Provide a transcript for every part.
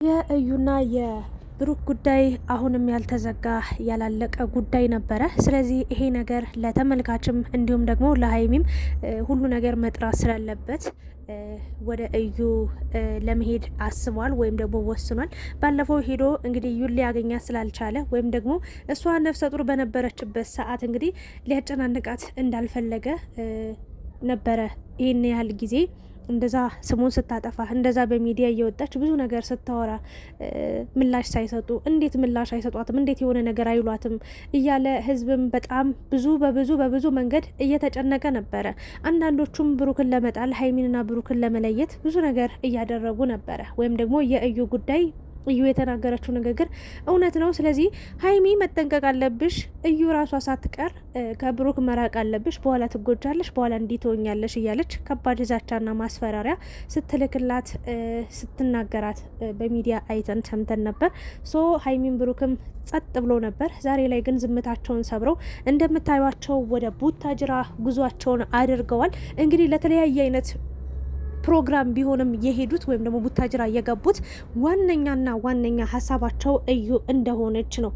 የእዩና የብሩክ ጉዳይ አሁንም ያልተዘጋ ያላለቀ ጉዳይ ነበረ። ስለዚህ ይሄ ነገር ለተመልካችም እንዲሁም ደግሞ ለሀይሚም ሁሉ ነገር መጥራት ስላለበት ወደ እዩ ለመሄድ አስቧል ወይም ደግሞ ወስኗል። ባለፈው ሄዶ እንግዲህ እዩን ሊያገኛት ስላልቻለ ወይም ደግሞ እሷ ነፍሰ ጡር በነበረችበት ሰዓት እንግዲህ ሊያጨናንቃት እንዳልፈለገ ነበረ ይህን ያህል ጊዜ እንደዛ ስሙን ስታጠፋ እንደዛ በሚዲያ እየወጣች ብዙ ነገር ስታወራ ምላሽ ሳይሰጡ እንዴት ምላሽ አይሰጧትም፣ እንዴት የሆነ ነገር አይሏትም እያለ ህዝብም በጣም በብዙ መንገድ እየተጨነቀ ነበረ። አንዳንዶቹም ብሩክን ለመጣል ሀይሚንና ብሩክን ለመለየት ብዙ ነገር እያደረጉ ነበረ። ወይም ደግሞ የእዩ ጉዳይ እዩ የተናገረችው ንግግር እውነት ነው። ስለዚህ ሀይሚ መጠንቀቅ አለብሽ፣ እዩ ራሷ ሳትቀር ከብሩክ መራቅ አለብሽ፣ በኋላ ትጎጃለሽ፣ በኋላ እንዲህ ትሆኛለሽ እያለች ከባድ ዛቻና ማስፈራሪያ ስትልክላት ስትናገራት በሚዲያ አይተን ሰምተን ነበር። ሶ ሀይሚን ብሩክም ጸጥ ብሎ ነበር። ዛሬ ላይ ግን ዝምታቸውን ሰብረው እንደምታዩቸው ወደ ቡታጅራ ጉዟቸውን አድርገዋል። እንግዲህ ለተለያየ አይነት ፕሮግራም ቢሆንም የሄዱት ወይም ደግሞ ቡታጅራ የገቡት ዋነኛ ሀሳባቸው እዩ እንደሆነች ነው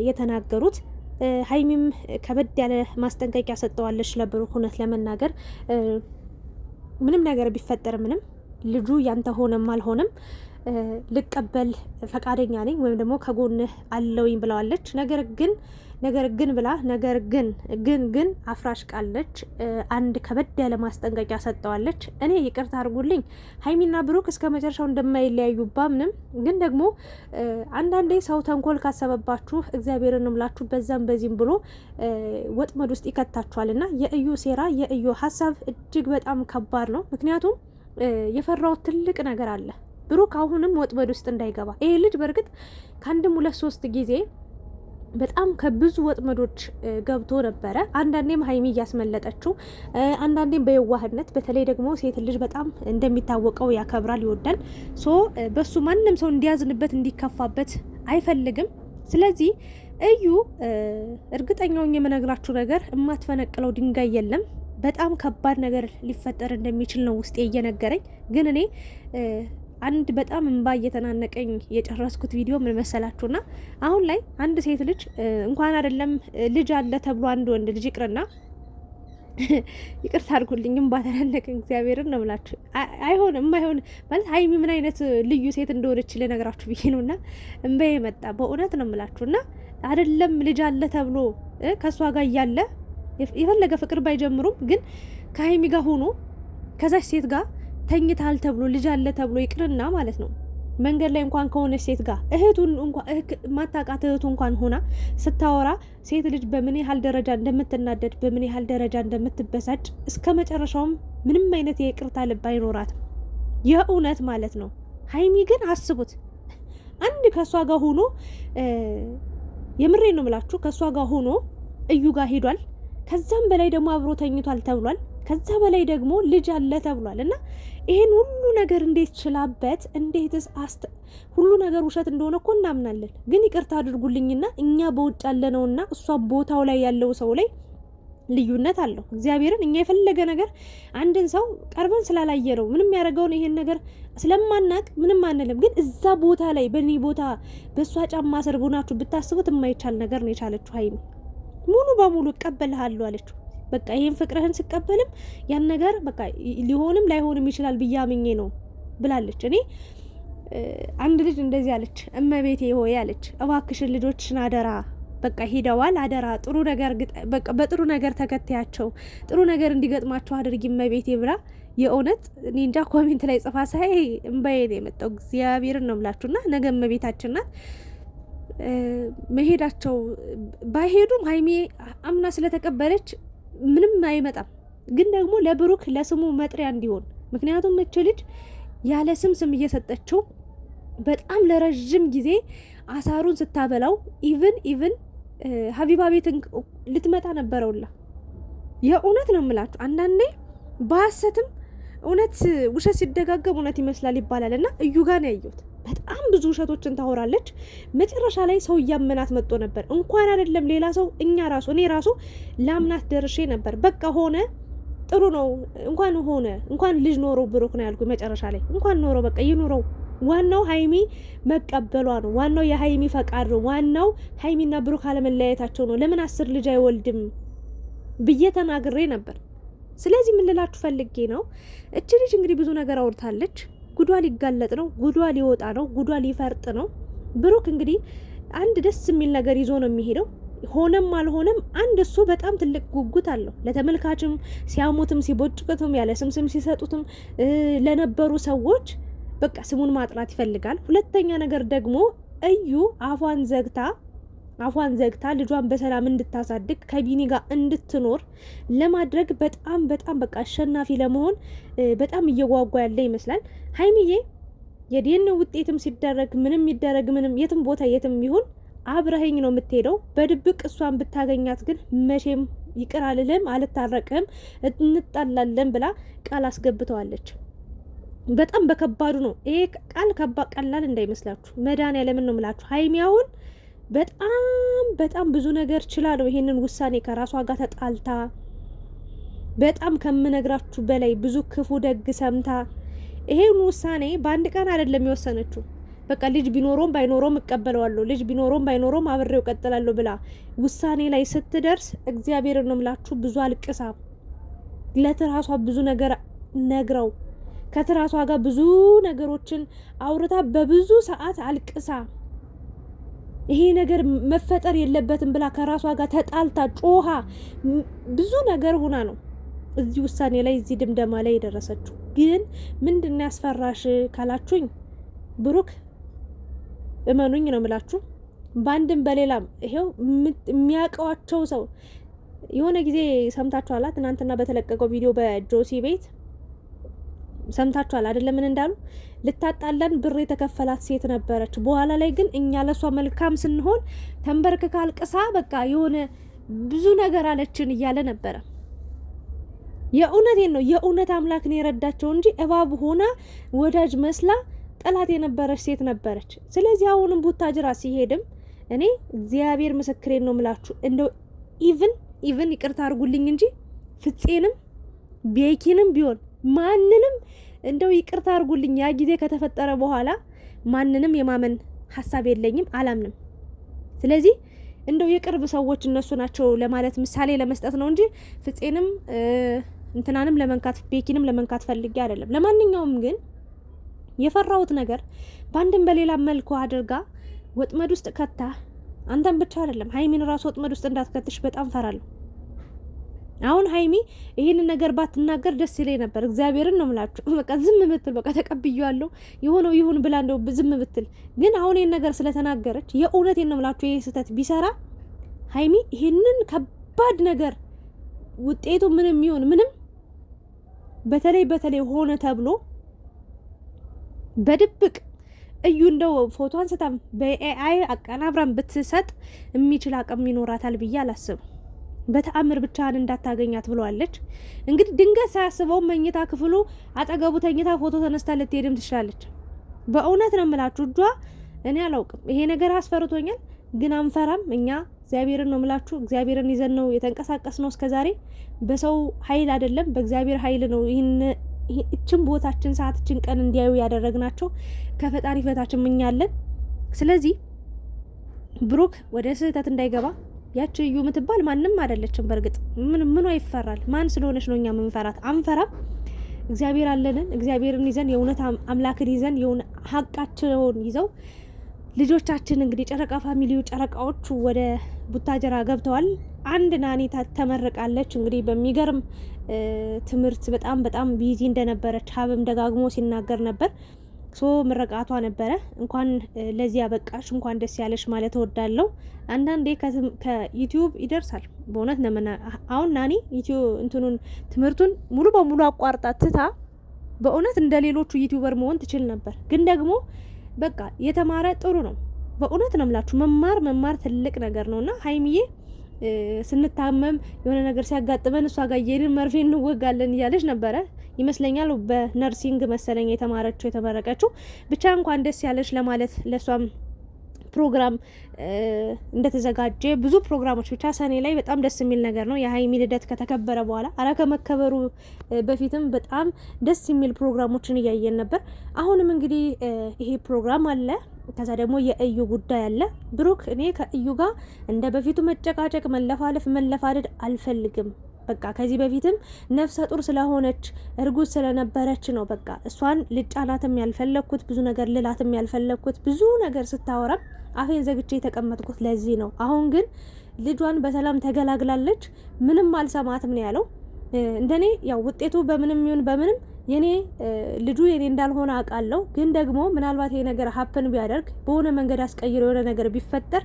የተናገሩት። ሀይሚም ከበድ ያለ ማስጠንቀቂያ ሰጠዋለች ለብሩክ። እውነት ለመናገር ምንም ነገር ቢፈጠር ምንም ልጁ ያንተ ሆነም አልሆነም ልቀበል ፈቃደኛ ነኝ ወይም ደግሞ ከጎንህ አለውኝ ብለዋለች። ነገር ግን አፍራሽ ቃለች። አንድ ከበድ ያለ ማስጠንቀቂያ ሰጠዋለች። እኔ ይቅርታ አድርጉልኝ ሀይሚና ብሩክ እስከ መጨረሻው እንደማይለያዩ ባምንም፣ ግን ደግሞ አንዳንዴ ሰው ተንኮል ካሰበባችሁ እግዚአብሔርን እምላችሁ በዛም በዚህም ብሎ ወጥመድ ውስጥ ይከታችኋል። እና የእዩ ሴራ የእዩ ሀሳብ እጅግ በጣም ከባድ ነው። ምክንያቱም የፈራው ትልቅ ነገር አለ። ብሩክ አሁንም ወጥመድ ውስጥ እንዳይገባ ይሄ ልጅ በእርግጥ ከአንድም 2-3 ጊዜ በጣም ከብዙ ወጥመዶች ገብቶ ነበረ። አንዳንዴም ሀይሚ እያስመለጠችው፣ አንዳንዴም በየዋህነት በተለይ ደግሞ ሴት ልጅ በጣም እንደሚታወቀው ያከብራል፣ ይወዳል። ሶ በሱ ማንም ሰው እንዲያዝንበት እንዲከፋበት አይፈልግም። ስለዚህ እዩ እርግጠኛውን የምነግራችሁ ነገር የማትፈነቅለው ድንጋይ የለም። በጣም ከባድ ነገር ሊፈጠር እንደሚችል ነው ውስጤ እየነገረኝ። ግን እኔ አንድ በጣም እንባ እየተናነቀኝ የጨረስኩት ቪዲዮ ምን መሰላችሁና አሁን ላይ አንድ ሴት ልጅ እንኳን አይደለም ልጅ አለ ተብሎ አንድ ወንድ ልጅ ይቅርና ይቅርታ አድርጉልኝ እንባ ተናነቀኝ። እግዚአብሔርን ነው ብላችሁ አይሆንም ማለት ሀይሚ ምን አይነት ልዩ ሴት እንደሆነች ልነግራችሁ ብዬ ነውና እንባዬ መጣ። በእውነት ነው የምላችሁና አይደለም ልጅ አለ ተብሎ ከሷ ጋር እያለ የፈለገ ፍቅር ባይጀምሩም ግን ከሀይሚ ጋር ሆኖ ከዛች ሴት ጋር ተኝታል ተብሎ ልጅ አለ ተብሎ ይቅርና ማለት ነው መንገድ ላይ እንኳን ከሆነች ሴት ጋር እህቱን እንኳን ማታቃት እህቱ እንኳን ሆና ስታወራ ሴት ልጅ በምን ያህል ደረጃ እንደምትናደድ በምን ያህል ደረጃ እንደምትበሳጭ እስከ መጨረሻውም ምንም አይነት የይቅርታ ልብ አይኖራትም። የእውነት ማለት ነው። ሀይሚ ግን አስቡት፣ አንድ ከሷ ጋር ሆኖ የምሬ ነው ምላችሁ ከሷ ጋር ሆኖ እዩ ጋር ሄዷል። ከዛም በላይ ደግሞ አብሮ ተኝቷል ተብሏል። ከዛ በላይ ደግሞ ልጅ አለ ተብሏል። እና ይሄን ሁሉ ነገር እንዴት ችላበት እንዴትስ ሁሉ ነገር ውሸት እንደሆነ እኮ እናምናለን። ግን ይቅርታ አድርጉልኝና እኛ በውጭ ያለነውና እሷ ቦታው ላይ ያለው ሰው ላይ ልዩነት አለው። እግዚአብሔርን እኛ የፈለገ ነገር አንድን ሰው ቀርበን ስላላየ ነው ምንም ያደረገውን ይሄን ነገር ስለማናቅ ምንም አንልም። ግን እዛ ቦታ ላይ በእኔ ቦታ በእሷ ጫማ ስር ሆናችሁ ብታስቡት የማይቻል ነገር ነው የቻለችው ሀይሚ። ሙሉ በሙሉ እቀበልሃለሁ አለችው። በቃ ይሄን ፍቅርህን ስቀበልም ያን ነገር በቃ ሊሆንም ላይሆንም ይችላል ብዬ አምኜ ነው ብላለች። እኔ አንድ ልጅ እንደዚህ አለች፣ እመቤቴ ሆይ አለች፣ እባክሽን ልጆችሽን አደራ፣ በቃ ሄደዋል፣ አደራ ጥሩ ነገር በቃ በጥሩ ነገር ተከታያቸው፣ ጥሩ ነገር እንዲገጥማቸው አድርጊ እመቤቴ ብላ የእውነት እኔ እንጃ ኮሜንት ላይ ጽፋ ሳይ እምባዬ ነው የመጣው። እግዚአብሔርን ነው ብላችሁና ነገ እመቤታችን ናት። መሄዳቸው ባይሄዱም ሀይሚ አምና ስለተቀበለች ምንም አይመጣም። ግን ደግሞ ለብሩክ ለስሙ መጥሪያ እንዲሆን፣ ምክንያቱም እች ልጅ ያለ ስም እየሰጠችው በጣም ለረጅም ጊዜ አሳሩን ስታበላው ኢቭን ሀቢባ ቤት ልትመጣ ነበረውላ። የእውነት ነው የምላችሁ አንዳንዴ በሀሰትም እውነት ውሸት ሲደጋገም እውነት ይመስላል ይባላል። እና እዩ ጋር ነው ያየሁት። በጣም ብዙ ውሸቶችን ታወራለች። መጨረሻ ላይ ሰው እያመናት መጥቶ ነበር። እንኳን አይደለም ሌላ ሰው እኔ ራሱ ላምናት ደርሼ ነበር። በቃ ሆነ ጥሩ ነው እንኳን ልጅ ኖረው ብሩክ ነው ያልኩ። መጨረሻ ላይ እንኳን ኖረው በቃ ይኑረው ዋናው ሀይሚ መቀበሏ ነው። ዋናው የሀይሚ ፈቃድ ነው። ዋናው ሀይሚና ብሩክ አለመለያየታቸው ነው። ለምን 10 ልጅ አይወልድም ብዬ ተናግሬ ነበር። ስለዚህ ምን ልላችሁ ፈልጌ ነው፣ እች ልጅ እንግዲህ ብዙ ነገር አውርታለች። ጉዷ ሊጋለጥ ነው። ጉዷ ሊወጣ ነው። ጉዷ ሊፈርጥ ነው። ብሩክ እንግዲህ አንድ ደስ የሚል ነገር ይዞ ነው የሚሄደው። ሆነም አልሆነም አንድ እሱ በጣም ትልቅ ጉጉት አለው ለተመልካችም፣ ሲያሙትም ሲቦጭቅቱም ያለ ስም ሲሰጡትም ለነበሩ ሰዎች በቃ ስሙን ማጥራት ይፈልጋል። ሁለተኛ ነገር ደግሞ እዩ አፏን ዘግታ ልጇን በሰላም እንድታሳድግ ከቢኒ ጋር እንድትኖር ለማድረግ በጣም በቃ አሸናፊ ለመሆን በጣም እየጓጓ ያለ ይመስላል። ሀይሚዬ የዲኤንኤ ውጤትም ሲደረግ ምንም ይደረግ ምንም የትም ቦታ የትም ይሁን አብረኸኝ ነው የምትሄደው። በድብቅ እሷን ብታገኛት ግን መቼም ይቅር አልልም፣ አልታረቅም፣ እንጣላለን ብላ ቃል አስገብተዋለች። በጣም በከባዱ ነው ይሄ ቃል። ቀላል እንዳይመስላችሁ መድኃኒዓለምን ነው የምላችሁ። ሀይሚ አሁን በጣም ብዙ ነገር ችላ ነው ይሄንን ውሳኔ ከራሷ ጋር ተጣልታ በጣም ከምነግራችሁ በላይ ብዙ ክፉ ደግ ሰምታ ይሄን ውሳኔ በአንድ ቀን አይደለም የወሰነችው። በቃ ልጅ ቢኖረውም ባይኖረውም እቀበለዋለሁ፣ ልጅ ቢኖረውም ባይኖረውም አብሬው እቀጥላለሁ ብላ ውሳኔ ላይ ስትደርስ እግዚአብሔርን ነው የምላችሁ ብዙ አልቅሳ ለትራሷ ብዙ ነገር ነግራው ከትራሷ ጋር ብዙ ነገሮችን አውርታ በብዙ ሰዓት አልቅሳ ይሄ ነገር መፈጠር የለበትም ብላ ከራሷ ጋር ተጣልታ ጮሃ ብዙ ነገር ሆና ነው እዚህ ውሳኔ ላይ እዚህ ድምደማ ላይ የደረሰችው። ግን ምንድነው ያስፈራሽ ካላችሁኝ ብሩክ እመኑኝ ነው የምላችሁ በአንድም በሌላም ይሄው የሚያውቀዋቸው ሰው የሆነ ጊዜ ሰምታችኋላ። ትናንትና በተለቀቀው ቪዲዮ በጆሲ ቤት ሰምታችኋል አይደለም? ምን እንዳሉ ልታጣላን ብር የተከፈላት ሴት ነበረች። በኋላ ላይ ግን እኛ ለሷ መልካም ስንሆን ተንበርክካ አልቅሳ በቃ የሆነ ብዙ ነገር አለችን እያለ ነበረ። የእውነቴን ነው። የእውነት አምላክ ነው የረዳቸው እንጂ እባብ ሆና ወዳጅ መስላ ጠላት የነበረች ሴት ነበረች። ስለዚህ አሁንም ቡታጅራ ሲሄድም እኔ እግዚአብሔር ምስክሬን ነው ምላችሁ እንደው ኢቭን ይቅርታ አድርጉልኝ እንጂ ፍፄንም ቤኪንም ቢሆን ማንንም እንደው ይቅርታ አድርጉልኝ ያ ጊዜ ከተፈጠረ በኋላ ማንንም የማመን ሀሳብ የለኝም፣ አላምንም። ስለዚህ እንደው የቅርብ ሰዎች እነሱ ናቸው ለማለት ምሳሌ ለመስጠት ነው እንጂ ፍፄንም እንትናንም ለመንካት ቤኪንም ለመንካት ፈልጌ አይደለም። ለማንኛውም ግን የፈራሁት ነገር በአንድም በሌላ መልኩ አድርጋ ወጥመድ ውስጥ ከታ አንተን ብቻ አይደለም ሀይሚን ራስ ወጥመድ ውስጥ እንዳትከትሽ በጣም ፈራለሁ። አሁን ሀይሚ ይሄንን ነገር ባትናገር ደስ ይለኝ ነበር። እግዚአብሔርን ነው የምላችሁ። በቃ ዝም ብትል በቃ ተቀብያለሁ የሆነው ይሁን ብላ እንደው ዝም ብትል፣ ግን አሁን ይሄን ነገር ስለተናገረች የእውነቴን ነው የምላችሁ ይሄ ስህተት ቢሰራ ሀይሚ ይሄንን ከባድ ነገር ውጤቱ ምንም ይሁን ምንም በተለይ ሆነ ተብሎ በድብቅ እዩ እንደው ፎቶ አንስታም በኤአይ አቀናብራን ብትሰጥ የሚችል አቅም ይኖራታል ብዬ አላስብም። በተአምር ብቻህን እንዳታገኛት ብለዋለች። እንግዲህ ድንገት ሳያስበው መኝታ ክፍሉ አጠገቡ ተኝታ ፎቶ ተነስታ ልትሄድም ትችላለች። በእውነት ነው የምላችሁ እጇ እኔ አላውቅም። ይሄ ነገር አስፈርቶኛል፣ ግን አንፈራም እኛ እግዚአብሔርን ነው የምላችሁ። እግዚአብሔርን ይዘን ነው የተንቀሳቀስ ነው እስከዛሬ። በሰው ኃይል አይደለም በእግዚአብሔር ኃይል ነው ይህችን ቦታችን ሰዓትችን ቀን እንዲያዩ ያደረግናቸው። ከፈጣሪ ፈታችን እኛለን። ስለዚህ ብሩክ ወደ ስህተት እንዳይገባ ያቺ እዩ የምትባል ማንም አይደለችም። በእርግጥ ምኑ ይፈራል? ማን ስለሆነች ነው እኛ ምንፈራት? አንፈራም። እግዚአብሔር አለንን። እግዚአብሔርን ይዘን የእውነት አምላክን ይዘን የእውነት ሀቃቸውን ይዘው ልጆቻችን እንግዲህ ጨረቃ ፋሚሊው ጨረቃዎቹ ወደ ቡታጀራ ገብተዋል። አንድ ናኒ ተመርቃለች። እንግዲህ በሚገርም ትምህርት በጣም ቢዚ እንደነበረች ሀብም ደጋግሞ ሲናገር ነበር። ምረቃቷ ነበረ። እንኳን ለዚህ ያበቃሽ፣ እንኳን ደስ ያለሽ ማለት እወዳለሁ። አንዳንዴ ከዩቲዩብ ይደርሳል በእውነት ነመና። አሁን ናኒ ትምህርቱን ሙሉ በሙሉ አቋርጣ ትታ በእውነት እንደ ሌሎቹ ዩቲዩበር መሆን ትችል ነበር። ግን ደግሞ በቃ የተማረ ጥሩ ነው። በእውነት ነው የምላችሁ መማር ትልቅ ነገር ነውና ሀይሚዬ ስንታመም የሆነ ነገር ሲያጋጥመን እሷ ጋር እየሄድን መርፌ እንወጋለን እያለች ነበረ ይመስለኛል። በነርሲንግ መሰለኝ የተመረቀችው። ብቻ እንኳን ደስ ያለች ለማለት ለሷም ፕሮግራም እንደተዘጋጀ ብዙ ፕሮግራሞች ብቻ ሰኔ ላይ በጣም ደስ የሚል ነገር ነው። የሀይሚ ልደት ከተከበረ በኋላ ከመከበሩ በፊትም በጣም ደስ የሚል ፕሮግራሞችን እያየን ነበር። አሁንም እንግዲህ ይሄ ፕሮግራም አለ። ከዛ ደግሞ የእዩ ጉዳይ አለ። ብሩክ እኔ ከእዩ ጋር እንደ በፊቱ መጨቃጨቅ፣ መለፋደድ አልፈልግም። በቃ ከዚህ በፊትም ነፍሰ ጡር ስለሆነች እርጉዝ ስለነበረች ነው በቃ እሷን ልጫናትም ያልፈለግኩት ብዙ ነገር ልላትም ያልፈለግኩት ብዙ ነገር ስታወራም አፌን ዘግቼ የተቀመጥኩት ለዚህ ነው። አሁን ግን ልጇን በሰላም ተገላግላለች፣ ምንም አልሰማትም ነው ያለው። እንደኔ ያው ውጤቱ በምንም ይሁን በምንም የኔ ልጁ የኔ እንዳልሆነ አውቃለሁ። ግን ደግሞ ምናልባት ይሄ ነገር ሀፕን ቢያደርግ በሆነ መንገድ አስቀይሮ የሆነ ነገር ቢፈጠር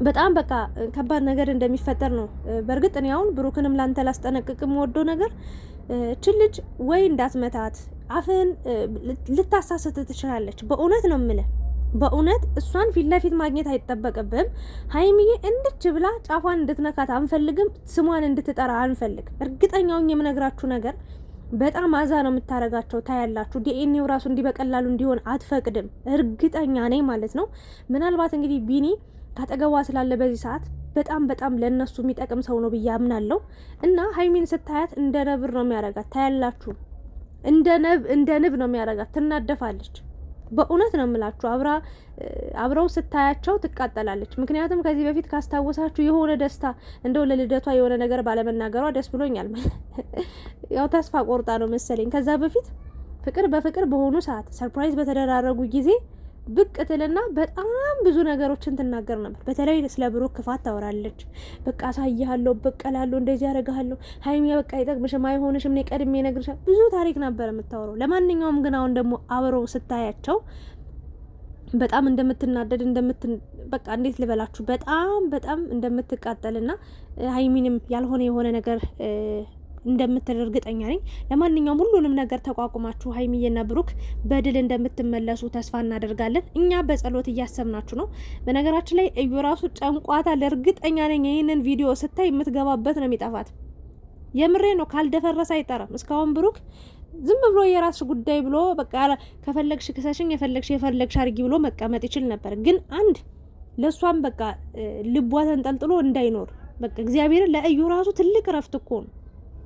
በጣም በቃ ከባድ ነገር እንደሚፈጠር ነው። በእርግጥ እኔ አሁን ብሩክንም ላንተ ላስጠነቅቅም ወደው ነገር እችን ልጅ ወይ እንዳትመታት፣ አፍን ልታሳስት ትችላለች። በእውነት ነው የምልህ፣ በእውነት እሷን ፊት ለፊት ማግኘት አይጠበቅብም። ሀይሚዬ እንድች ብላ ጫፏን እንድትነካት አንፈልግም፣ ስሟን እንድትጠራ አንፈልግ። እርግጠኛውን የምነግራችሁ ነገር በጣም አዛ ነው የምታረጋቸው። ታያላችሁ። ዲኤንኤው ራሱ እንዲህ በቀላሉ እንዲሆን አትፈቅድም። እርግጠኛ ነኝ ማለት ነው። ምናልባት እንግዲህ ቢኒ ካጠገቧ ስላለ በዚህ ሰዓት በጣም ለነሱ የሚጠቅም ሰው ነው ብዬ አምናለሁ። እና ሀይሚን ስታያት እንደ ነብር ነው የሚያረጋት። ታያላችሁ። እንደ ንብ ነው የሚያረጋት። ትናደፋለች። በእውነት ነው የምላችሁ። አብረው ስታያቸው ትቃጠላለች። ምክንያቱም ከዚህ በፊት ካስታወሳችሁ የሆነ ደስታ እንደው ለልደቷ የሆነ ነገር ባለመናገሯ ደስ ብሎኛል። ያው ተስፋ ቆርጣ ነው መሰለኝ። ከዛ በፊት ፍቅር በፍቅር በሆኑ ሰዓት ሰርፕራይዝ በተደራረጉ ጊዜ ብቅ ትልና በጣም ብዙ ነገሮችን ትናገር ነበር። በተለይ ስለ ብሩክ ክፋት ታወራለች። በቃ አሳይሃለሁ፣ በቀላለሁ፣ እንደዚህ ያደርግሃለሁ፣ ሀይሚ በቃ አይጠቅምሽም፣ አይሆንሽም፣ እኔ ቀድሜ እነግርሻለሁ፣ ብዙ ታሪክ ነበር የምታወራው። ለማንኛውም ግን አሁን ደግሞ አብረው ስታያቸው በጣም እንደምትናደድ በቃ እንዴት ልበላችሁ፣ በጣም እንደምትቃጠልና ሀይሚንም ያልሆነ የሆነ ነገር እንደምትል እርግጠኛ ነኝ። ለማንኛውም ሁሉንም ነገር ተቋቁማችሁ ሀይሚዬና ብሩክ በድል እንደምትመለሱ ተስፋ እናደርጋለን። እኛ በጸሎት እያሰብናችሁ ነው። በነገራችን ላይ እዩ ራሱ ጨንቋታል። እርግጠኛ ነኝ ይህንን ቪዲዮ ስታይ የምትገባበት ነው የሚጠፋት። የምሬ ነው። ካልደፈረሰ አይጠራም። እስካሁን ብሩክ ዝም ብሎ የራስሽ ጉዳይ ብሎ በቃ ከፈለግሽ ክሰሽኝ፣ የፈለግሽ አርጊ ብሎ መቀመጥ ይችል ነበር። ግን አንድ ለሷም በቃ ልቧ ተንጠልጥሎ እንዳይኖር በቃ እግዚአብሔር ለእዩ ራሱ ትልቅ ረፍት እኮ ነው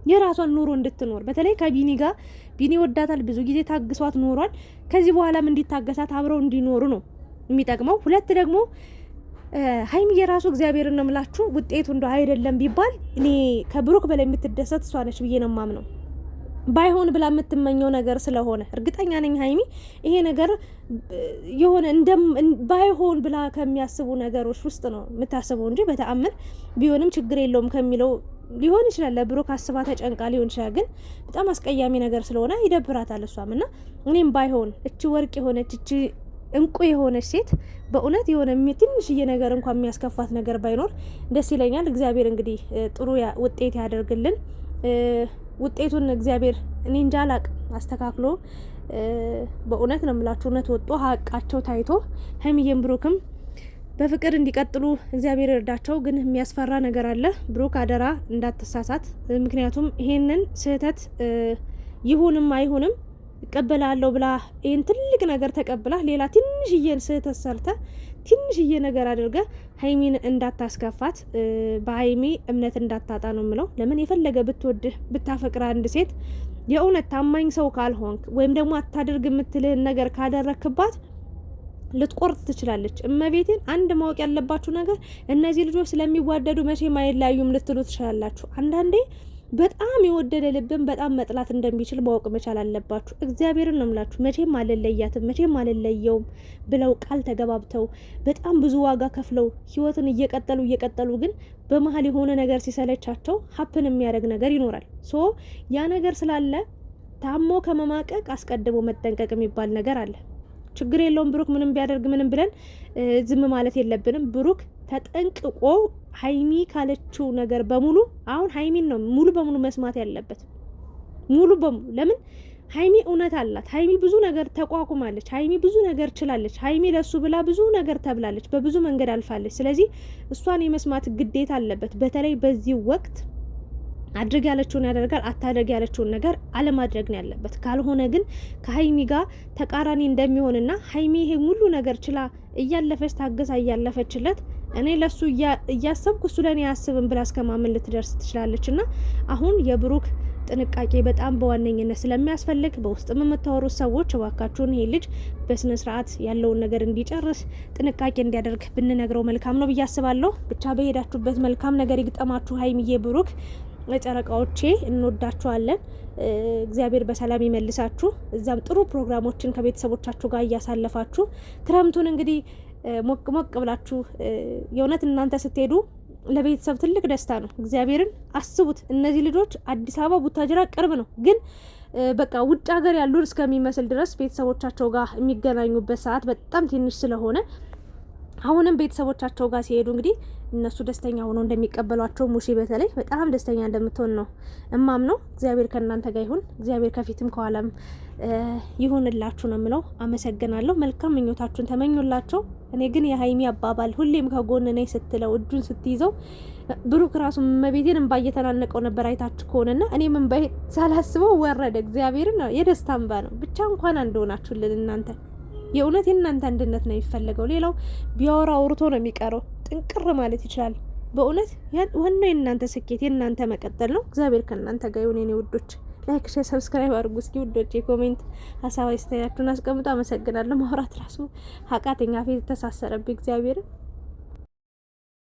የራሷን ኑሮ እንድትኖር። በተለይ ከቢኒ ጋር ቢኒ ወዳታል፣ ብዙ ጊዜ ታግሷት ኖሯል። ከዚህ በኋላም እንዲታገሳት አብረው እንዲኖሩ ነው የሚጠቅመው። ሁለት ደግሞ ሀይሚ የራሱ እግዚአብሔርን ነው የምላችሁ ውጤቱ እንደው አይደለም ቢባል እኔ ከብሩክ በላይ የምትደሰት እሷ ነች ብዬ ነው የማምነው። ባይሆን ብላ የምትመኘው ነገር ስለሆነ እርግጠኛ ነኝ ሀይሚ ይሄ ነገር የሆነ ባይሆን ብላ ከሚያስቡ ነገሮች ውስጥ ነው የምታስበው እንጂ በተአምር ቢሆንም ችግር የለውም ከሚለው ሊሆን ይችላል። ለብሩክ አስባ ተጨንቃ ሊሆን ይችላል። ግን በጣም አስቀያሚ ነገር ስለሆነ ይደብራታል እሷም። እና እኔም ባይሆን እቺ ወርቅ የሆነች እቺ እንቁ የሆነች ሴት በእውነት የሆነ ትንሽዬ ነገር እንኳን የሚያስከፋት ነገር ባይኖር ደስ ይለኛል። እግዚአብሔር እንግዲህ ጥሩ ውጤት ያደርግልን። ውጤቱን እግዚአብሔር እኔ እንጃ አላቅም አስተካክሎ በእውነት ነው የምላችሁ እውነት ወጦ ሀቃቸው ታይቶ ሀይሚዬም ብሩክም በፍቅር እንዲቀጥሉ እግዚአብሔር ይርዳቸው። ግን የሚያስፈራ ነገር አለ። ብሩክ አደራ እንዳትሳሳት። ምክንያቱም ይሄንን ስህተት ይሁንም አይሁንም እቀበላለሁ ብላ ይሄን ትልቅ ነገር ተቀብላ ሌላ ትንሽዬን ስህተት ሰርተ ትንሽዬ ነገር አድርገ ሀይሚን እንዳታስከፋት፣ በሀይሚ እምነት እንዳታጣ ነው የምለው። ለምን የፈለገ ብትወድህ ብታፈቅር አንድ ሴት የእውነት ታማኝ ሰው ካልሆንክ ወይም ደግሞ አታድርግ የምትልህን ነገር ካደረክባት ልትቆርጥ ትችላለች። እመቤቴን አንድ ማወቅ ያለባችሁ ነገር እነዚህ ልጆች ስለሚዋደዱ መቼም አይለያዩም ልትሉ ትችላላችሁ። አንዳንዴ በጣም የወደደ ልብን በጣም መጥላት እንደሚችል ማወቅ መቻል አለባችሁ። እግዚአብሔርን ነው የምላችሁ። መቼም አልለያትም መቼም አልለየውም ብለው ቃል ተገባብተው በጣም ብዙ ዋጋ ከፍለው ህይወትን እየቀጠሉ ግን በመሀል የሆነ ነገር ሲሰለቻቸው ሀፕን የሚያደርግ ነገር ይኖራል። ሶ ያ ነገር ስላለ ታሞ ከመማቀቅ አስቀድሞ መጠንቀቅ የሚባል ነገር አለ። ችግር የለውም ብሩክ ምንም ቢያደርግ ምንም ብለን ዝም ማለት የለብንም። ብሩክ ተጠንቅቆ ሀይሚ ካለችው ነገር በሙሉ አሁን ሀይሚን ነው ሙሉ በሙሉ መስማት ያለበት። ሙሉ በሙሉ ለምን ሀይሚ እውነት አላት። ሀይሚ ብዙ ነገር ተቋቁማለች። ሀይሚ ብዙ ነገር ችላለች። ሀይሚ ለሱ ብላ ብዙ ነገር ተብላለች። በብዙ መንገድ አልፋለች። ስለዚህ እሷን የመስማት ግዴታ አለበት። በተለይ በዚህ ወቅት አድርግ ያለችውን ያደርጋል፣ አታድርግ ያለችውን ነገር አለማድረግ ነው ያለበት። ካልሆነ ግን ከሀይሚ ጋር ተቃራኒ እንደሚሆንና ሀይሚ ይሄ ሙሉ ነገር ችላ እያለፈች ታገሳ እያለፈችለት እኔ ለሱ እያሰብኩ እሱ ለእኔ አያስብም ብላ እስከማመን ልትደርስ ትችላለች። እና አሁን የብሩክ ጥንቃቄ በጣም በዋነኝነት ስለሚያስፈልግ በውስጥም የምታወሩት ሰዎች እባካችሁን ይሄ ልጅ በስነ ስርዓት ያለውን ነገር እንዲጨርስ ጥንቃቄ እንዲያደርግ ብንነግረው መልካም ነው ብዬ አስባለሁ። ብቻ በሄዳችሁበት መልካም ነገር ይግጠማችሁ። ሀይሚዬ፣ ብሩክ፣ ጨረቃዎቼ እንወዳችኋለን። እግዚአብሔር በሰላም ይመልሳችሁ። እዛም ጥሩ ፕሮግራሞችን ከቤተሰቦቻችሁ ጋር እያሳለፋችሁ ክረምቱን እንግዲህ ሞቅ ሞቅ ብላችሁ የእውነት እናንተ ስትሄዱ ለቤተሰብ ትልቅ ደስታ ነው። እግዚአብሔርን አስቡት። እነዚህ ልጆች አዲስ አበባ ቡታጅራ ቅርብ ነው፣ ግን በቃ ውጭ ሀገር ያሉን እስከሚመስል ድረስ ቤተሰቦቻቸው ጋር የሚገናኙበት ሰዓት በጣም ትንሽ ስለሆነ አሁንም ቤተሰቦቻቸው ጋር ሲሄዱ እንግዲህ እነሱ ደስተኛ ሆነው እንደሚቀበሏቸው ሙሺ በተለይ በጣም ደስተኛ እንደምትሆን ነው እማም ነው። እግዚአብሔር ከእናንተ ጋር ይሁን። እግዚአብሔር ከፊትም ከኋላም ይሁንላችሁ ነው የምለው። አመሰግናለሁ። መልካም ምኞታችሁን ተመኙላቸው። እኔ ግን የሀይሚ አባባል ሁሌም ከጎን ነኝ ስትለው እጁን ስትይዘው ብሩክ ራሱ መቤቴን እንባ እየተናነቀው ነበር አይታችሁ ከሆነና እኔም እንባ ሳላስበው ወረደ። እግዚአብሔርን የደስታ እንባ ነው። ብቻ እንኳን አንድ ሆናችሁልን እናንተ። የእውነት የእናንተ አንድነት ነው የሚፈለገው። ሌላው ቢያወራ አውርቶ ነው የሚቀረው። ጥንቅር ማለት ይችላል። በእውነት ዋናው የእናንተ ስኬት የእናንተ መቀጠል ነው። እግዚአብሔር ከእናንተ ጋር ይሁን የኔ ውዶች። ላይክ፣ ሼር፣ ሰብስክራይብ አድርጉ እስኪ ውዶች። የኮሜንት ሀሳብ አስተያየታችሁን አስቀምጡ። አመሰግናለሁ። ማውራት ራሱ ሀቃተኛ ፌት ተሳሰረብኝ እግዚአብሔርን